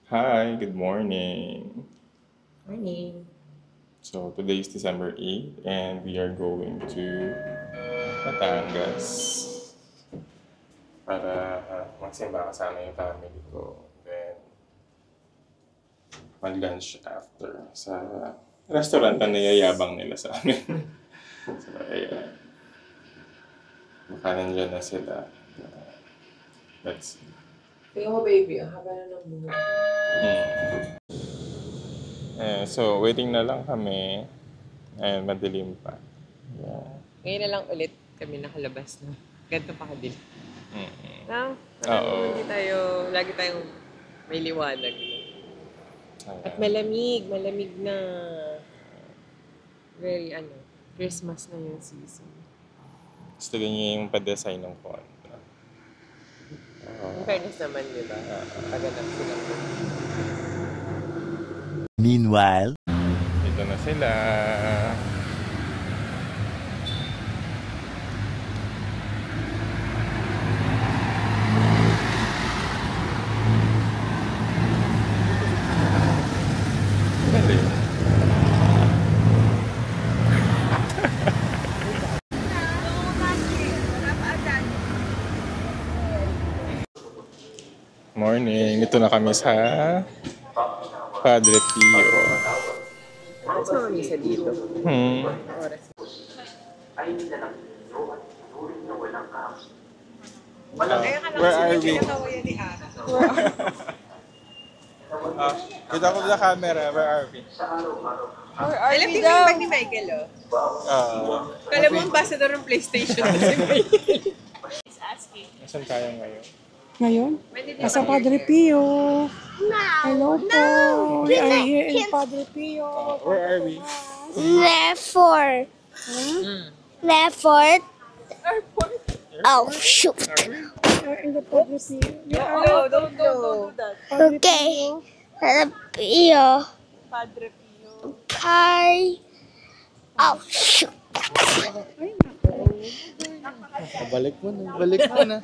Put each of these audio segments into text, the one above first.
Hi, good morning. Morning. So today is December 8th and we are going to Batangas para magsimba kasama yung family ko. Then mag-lunch after sa restaurant na niyayabang nila sa amin. So ayan, baka nandiyan na sila. Let's see. Tingnan mo baby, ang haba na ng buhok. So waiting na lang kami and madilim pa. Yeah. Ngayon na lang ulit kami nakalabas na. Ganito pa kadil. Mm-hmm. Na? Oo. Hindi tayo, lagi tayong may liwanag. At Ayan. malamig na. Very Christmas na yung season. Gusto niya yung pa-design ng font. In fairness naman, di ba? Taganap sila. Meanwhile, Ito na sila. Galing. Morning. Ito na kami sa Padre Pio. Mas mga misa dito. Oras. Where are we? Kita ko sa camera. Where are we? Alam mo yung bag ni Michael, Kala mo ambassador ng PlayStation na si Michael. Nasaan tayo ngayon? Ngayon, nasa Padre Pio. Hello po. We are here in Padre Pio. Where are we? Left 4. Left 4. Oh, shoot. We are in the Padre Pio. We are No, don't do that. Padre Okay. Pio. Pio. Padre Pio. Pie. Oh, shoot. balik mo na.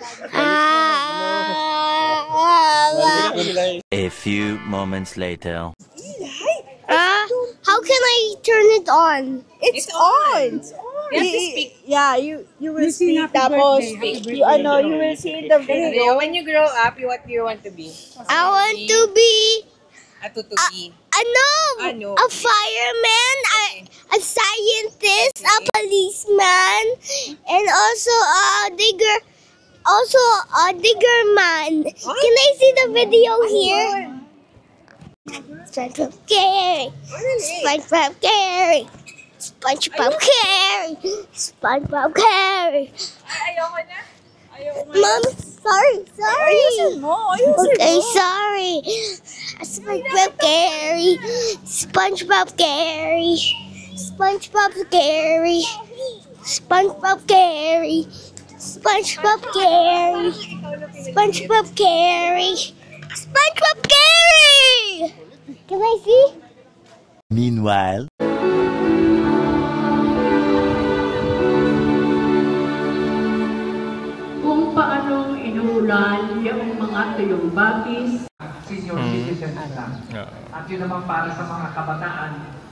A few moments later. How can I turn it on? It's on! You have to speak. Yeah, you will You sing speak. happy Tapos, birthday, you will see in the video. When you grow up, what do you want to be? I want to be A tutubi. Ano? a fireman, a scientist, a policeman, and also a digger. Also a digger man. Can I see the video here? SpongeBob Gary. SpongeBob Gary. SpongeBob Gary. SpongeBob Gary. Ayoko na. Mom, sorry. Ayusin mo. Okay, sorry. SpongeBob Gary. SpongeBob Gary. SpongeBob Gary. SpongeBob Gary. SpongeBob Gary. SpongeBob Gary. SpongeBob Gary. Can I see? Meanwhile, Kung paanong inuulan yung mga tuyong batis. Senior citizen na. At yun naman para sa mga kabataan,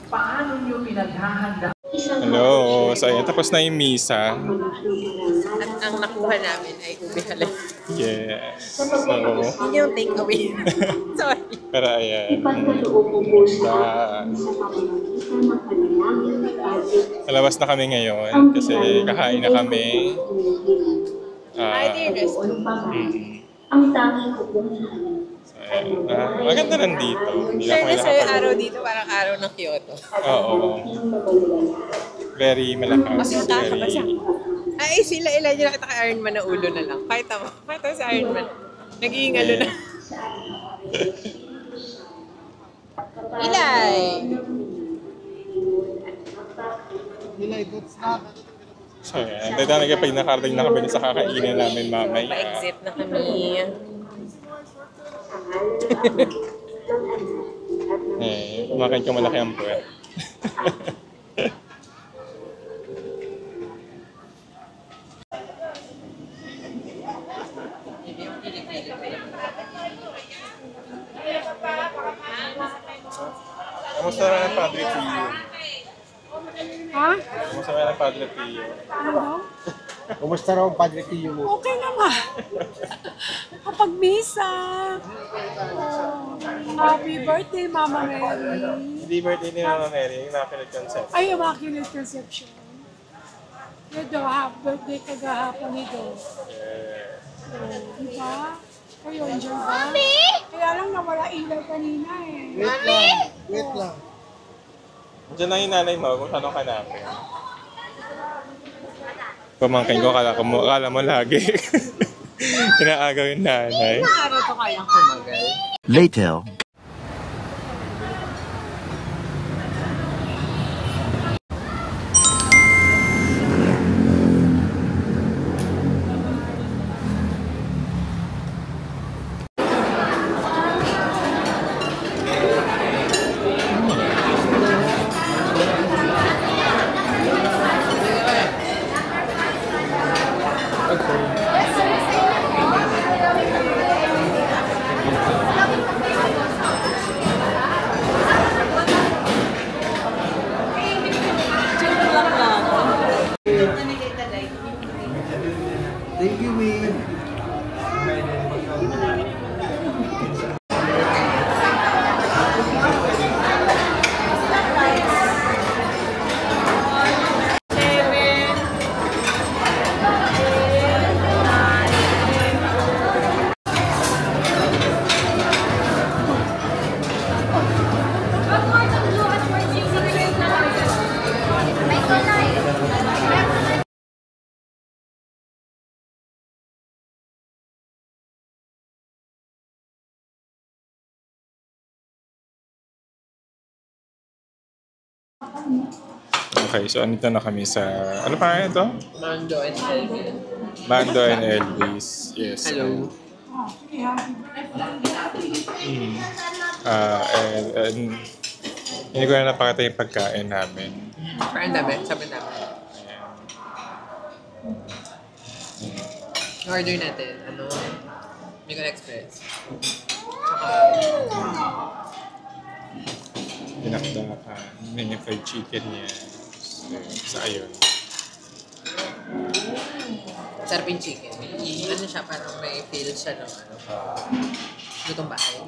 paano nyo pinaghahanda? Hello. So ayan, tapos na yung misa. At ang nakuha namin ay ube halay. Yes. So, Yun yung take away. Sorry. pero ayan. Malabas na kami ngayon kasi kakain na kami. Hi, dearest. So, ayan. Maganda lang dito. Hindi na kami Fairness sa'yo, nakapag- araw dito parang araw ng Kyoto. Oo. Very malakas. Kasi nakakabasa. Very... Ay, sila ilan yung nakita kay Iron Man na ulo na lang. Kahit ako si Iron Man. Nag-iingalo na. Ilay! So, ayan. Dahil talaga pag nakarating na kami sa kakainan namin mamaya. Pa-exit na kami. Kumakain ka malaki ang puwet. Papa. Kamusta naman ang Padre Pio? Ha? Kamusta naman ang Padre Pio? Ano daw? Kumusta raw ang Padre Pio mo? Okay naman. Kapag misa. Happy birthday, Mama Mary. Hindi birthday ni Mama Mary, yung Immaculate Conception. Ay, Immaculate Conception. Ito, happy birthday kagahapon nito. Diba? Kayo, enjoy ba? Kaya lang nawala ilaw kanina eh. Wait lang. Diyan lang yung nanay mo, kung saan ka namin. Pamangkin ko, akala mo lagi. Inaagaw yung nanay. Araw to kayang kumagal. Later. Thank you, Wayne. Okay, so andito na kami sa... Ano pa ito? Mando and Elvin. Mando and Elvis. Yes. Hello. And hindi ko na napakita yung pagkain namin. Parang dami, sabi namin. Order natin, Micol Express. Tsaka, Dinakdakan. Mini fried chicken niya. Sa ayon. sarap yung chicken. Ano siya, parang may feel siya ng lutong bahay.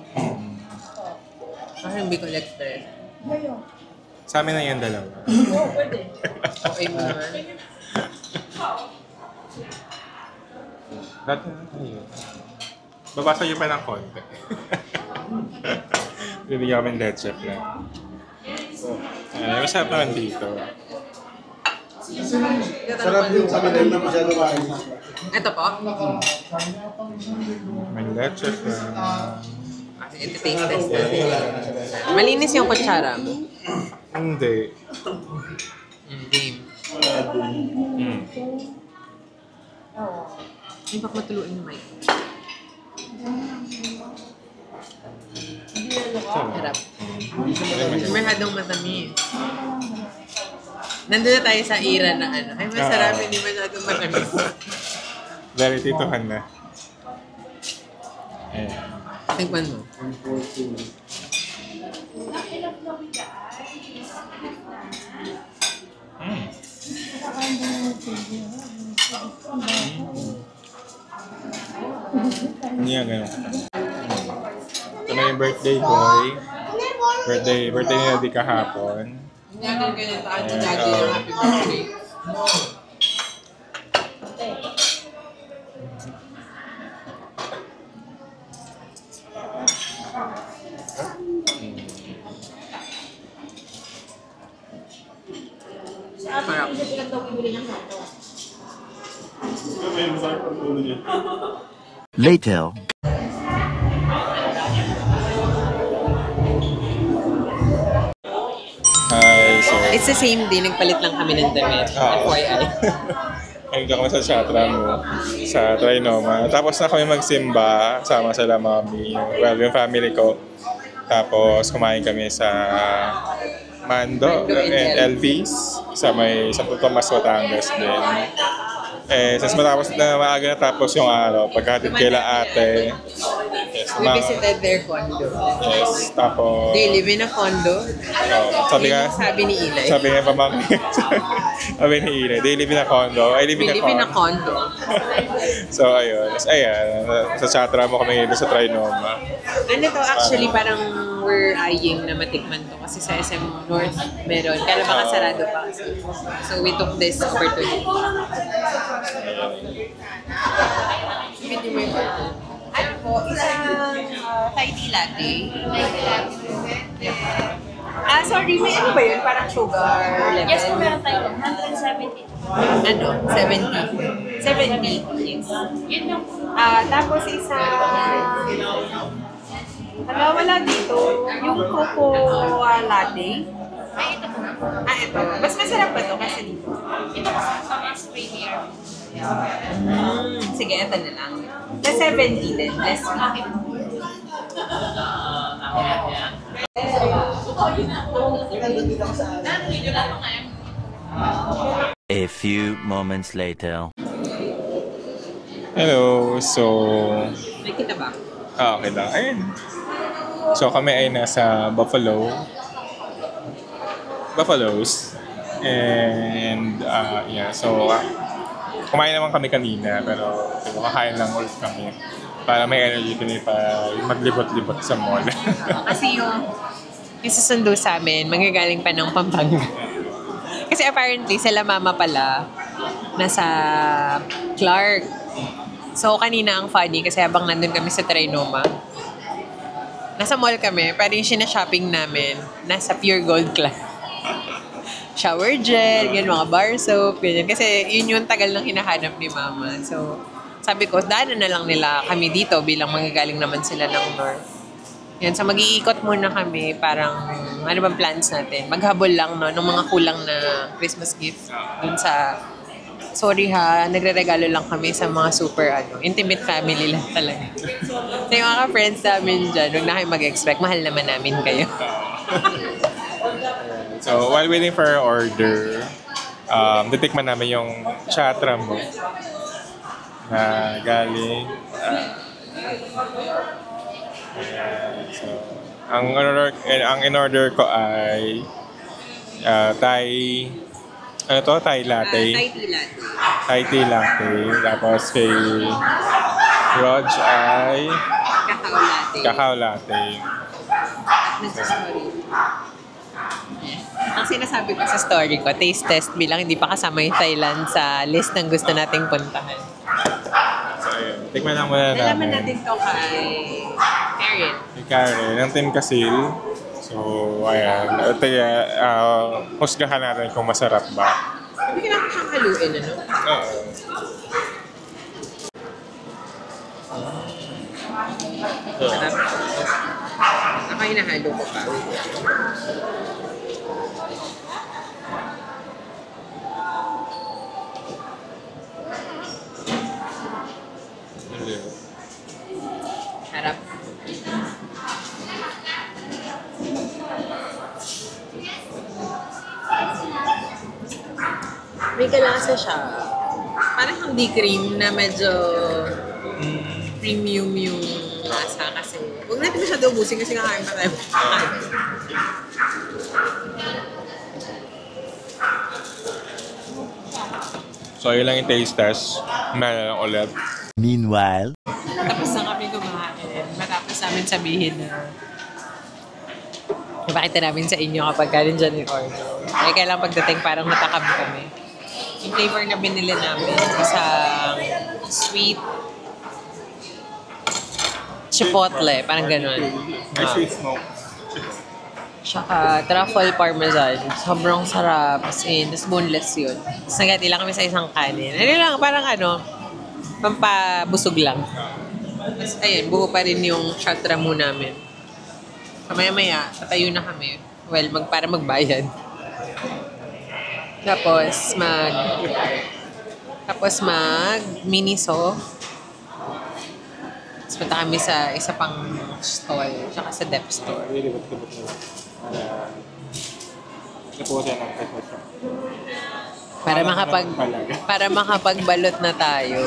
Parang Bicol Express. Sa amin na yung dalawa. Okay mo naman. Dati na tayo. Babasa nyo pa ng konti. Bibigyan kami ng dead chef lang. Masarap naman dito. Sarap yung kami na hindi masyado kain. Ito po? May dead chef lang. Kasi ito taste test natin. Malinis yung kutsara mo. Hindi. Hindi. Ay, bak matuluin yung mic. Harap. Masyadong matamis. Nandun na tayo sa era na ay masarap, hindi masyadong matamis. Very tituhan na. Ayan. Tingnan mo. Hindi yan ganun. Ito na yung birthday boy. Birthday niya di kahapon. Hindi natin ganito. Ate Daddy, happy birthday. Parang. Later. Hi, so... It's the same day, nagpalit lang kami ng damit. FYI. Ayun kami sa chatra mo, sa Trinoma. Tapos na kami magsimba, sama sila mami, yung family ko. Tapos kumain kami sa Mando and Elvis sa Tomas, Batangas din. Since matapos na maaga na tapos yung araw, pagkatid kaila ate, yes, We visited their condo. Yes, tapos... They live in a condo. sabi Yun nga, yung sabi ni Eli. sabi nga pamangkin. Sabi ni Ine, they live in a condo. I live We in a live in a condo. condo. So, ayun. Ayan, sa chatra mo kami doon sa Trinoma. Ano to, actually, parang we're eyeing na matikman to kasi sa SM North meron. Kaya baka sarado pa kasi. So, we took this opportunity. Video mo yung order. Ano po, isang Thai tea latte. Sorry, may ano ba yun? Parang sugar level? Yes, meron tayo. 170. Ano? 70. 70. Yes. Yun yung... Tapos isa... wala dito. Yung coco latte. Ay, ito po. Ito. Mas masarap ba ito kasi dito? Ito po sa mas premier. Sige, ito na lang. Na 70 din. Less Okay. A few moments later. Hello, so... May kita ba? okay lang. Ayun. So, kami ay nasa Buffalo's. And, yeah, so... kumain naman kami kanina, pero kakain lang ulit kami. Para may energy kami pa maglibot-libot sa mall. Kasi yung susundo sa amin, manggagaling pa ng Pampanga. Kasi apparently, sila mama pala, nasa Clark. So, kanina ang funny kasi habang nandun kami sa Trinoma, nasa mall kami, pero yung sinashopping namin, nasa Pure Gold Clark. Shower gel, yan, mga bar soap, ganyan. Kasi yun yung tagal ng hinahanap ni mama. So, sabi ko, daanan na lang nila kami dito bilang manggagaling naman sila ng North. Yan, so mag-iikot muna kami, parang, ano bang plans natin? Maghabol lang, no, ng mga kulang na Christmas gift dun sa, sorry ha, nagre-regalo lang kami sa mga super, intimate family lang talaga. So yung mga friends namin dyan, huwag na kayo mag-expect, mahal naman namin kayo. So, while waiting for our order, titikman namin yung chatra mo na galing. So, ang in-order ko ay Thai Thai latte. Thai tea latte. Thai tea latte. Tapos kay Rog ay Cacao latte. cacao latte. Nagsastory. Ang sinasabi ko sa story ko, taste test bilang hindi pa kasama yung Thailand sa list ng gusto nating puntahan. So, ayun. Tikman lang muna namin. Nalaman natin to kay Karen. Kay Karen, ng Team Kasil. So, ayan. Husgahan natin kung masarap ba. Hindi kailangan siyang haluin, ano? Oo. Sarap. Ako hinahalo ko pa. Harap. May kalasa siya. Parang hindi cream na medyo premium yung lasa kasi. Huwag natin masyado ubusin kasi kakain pa tayo. So, ayun lang yung taste test. Kumaya lang ulit. Meanwhile, Tapos na kami kumain. Matapos namin sabihin na ipakita namin sa inyo kapag galing dyan yung order. Kaya kailang pagdating parang natakam kami. Yung flavor na binili namin, isang sweet chipotle, parang ganun. May sweet smoke. Tsaka truffle parmesan. Sobrang sarap. As in, tas boneless yun. Tapos nagati lang kami sa isang kanin. Ano lang, parang pampabusog lang. Tapos ayun, buo pa rin yung chatra mo namin. Kamaya-maya, tatayo na kami. Well, para magbayad. Tapos miniso. Tapos punta kami sa isa pang stall, tsaka sa dep store. Para makapagbalot na tayo.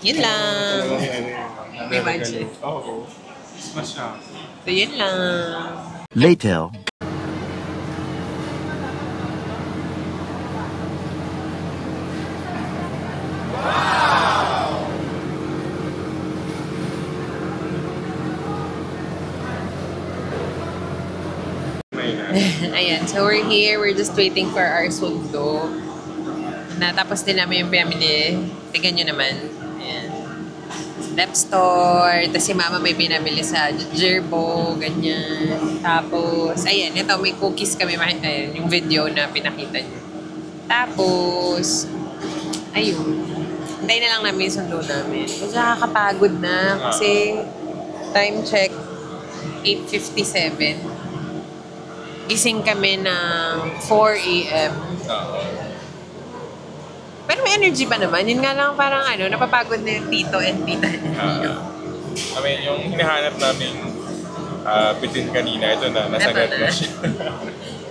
Yun lang. May budget. Oo. Mas siya. So, yun lang. Later. Ayan, so we're here. We're just waiting for our sundo. Natapos din namin yung pinamili. Tignan nyo naman. Ayan. Step store. Tapos si mama may pinamili sa Gerbo. Ganyan. Tapos, ayan. Ito, may cookies kami. Ayan, yung video na pinakita nyo. Tapos, ayun. Hintayin na lang namin yung sundo namin. Medyo nakakapagod na. Kasi, time check, 8:57. Gising kami ng 4 a.m. Pero may energy pa naman. Yun nga lang parang napapagod na yung tito and tita. I mean, yung hinahanap namin bitin kanina, ito na, nasagad na siya.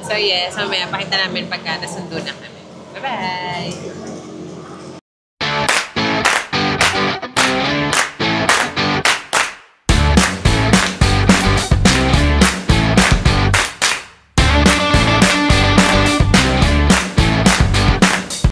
So yes, mamaya pakita namin pagka nasundo na kami. Bye-bye!